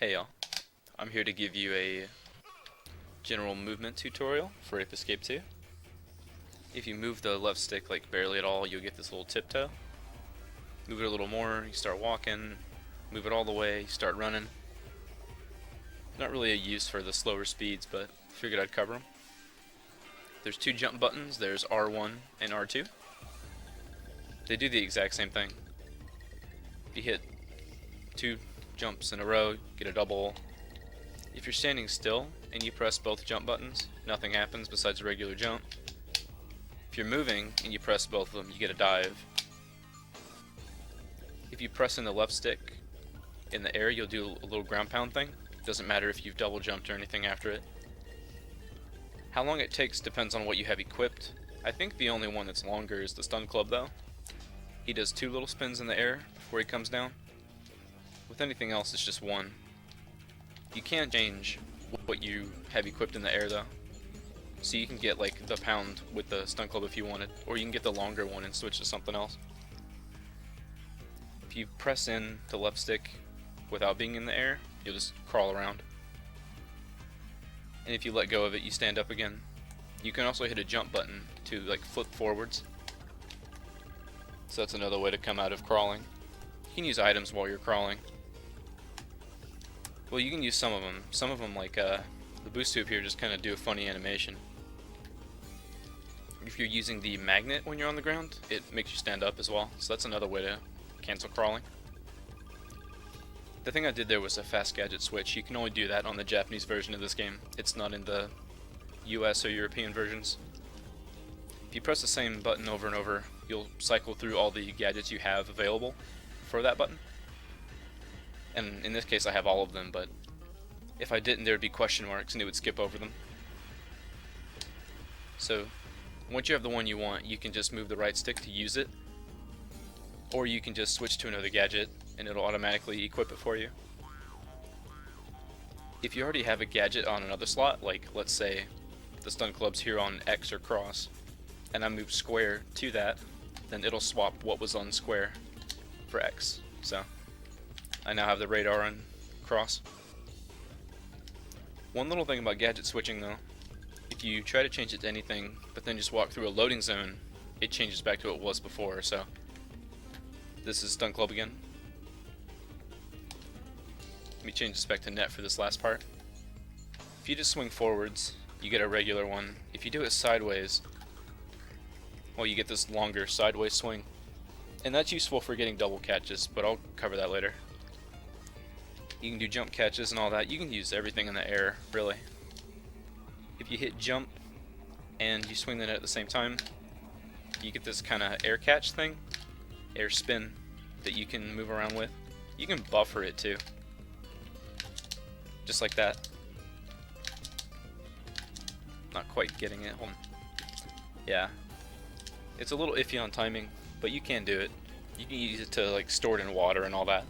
Hey y'all, I'm here to give you a general movement tutorial for Ape Escape 2. If you move the left stick like barely at all, you'll get this little tiptoe. Move it a little more, you start walking. Move it all the way, you start running. Not really a use for the slower speeds, but figured I'd cover them. There's two jump buttons, there's R1 and R2. They do the exact same thing. If you hit two jumps in a row, get a double. If you're standing still and you press both jump buttons, nothing happens besides a regular jump. If you're moving and you press both of them, you get a dive. If you press in the left stick in the air, you'll do a little ground pound thing. Doesn't matter if you've double jumped or anything after it. How long it takes depends on what you have equipped. I think the only one that's longer is the stun club though. He does two little spins in the air before he comes down. With anything else, it's just one. You can change what you have equipped in the air though. So you can get like the pound with the stun club if you wanted, or you can get the longer one and switch to something else. If you press in the left stick without being in the air, you'll just crawl around. And if you let go of it, you stand up again. You can also hit a jump button to like flip forwards. So that's another way to come out of crawling. You can use items while you're crawling. Well, you can use some of them. Some of them, like the boost tube here, just kind of do a funny animation. If you're using the magnet when you're on the ground, it makes you stand up as well. So that's another way to cancel crawling. The thing I did there was a fast gadget switch. You can only do that on the Japanese version of this game. It's not in the US or European versions. If you press the same button over and over, you'll cycle through all the gadgets you have available for that button. And in this case I have all of them, but if I didn't, there would be question marks and it would skip over them. So once you have the one you want, you can just move the right stick to use it, or you can just switch to another gadget and it'll automatically equip it for you. If you already have a gadget on another slot, like let's say the stun club's here on X or cross, and I move square to that, then it'll swap what was on square for X. So I now have the radar on cross. One little thing about gadget switching though, if you try to change it to anything but then just walk through a loading zone, it changes back to what it was before. So this is stun club again. Let me change this back to net for this last part. If you just swing forwards, you get a regular one. If you do it sideways, well, you get this longer sideways swing. And that's useful for getting double catches, but I'll cover that later. You can do jump catches and all that. You can use everything in the air, really. If you hit jump and you swing the net at the same time, you get this kind of air catch thing, air spin, that you can move around with. You can buffer it too. Just like that. Not quite getting it. Hold on. Yeah. It's a little iffy on timing, but you can do it. You can use it to like store it in water and all that.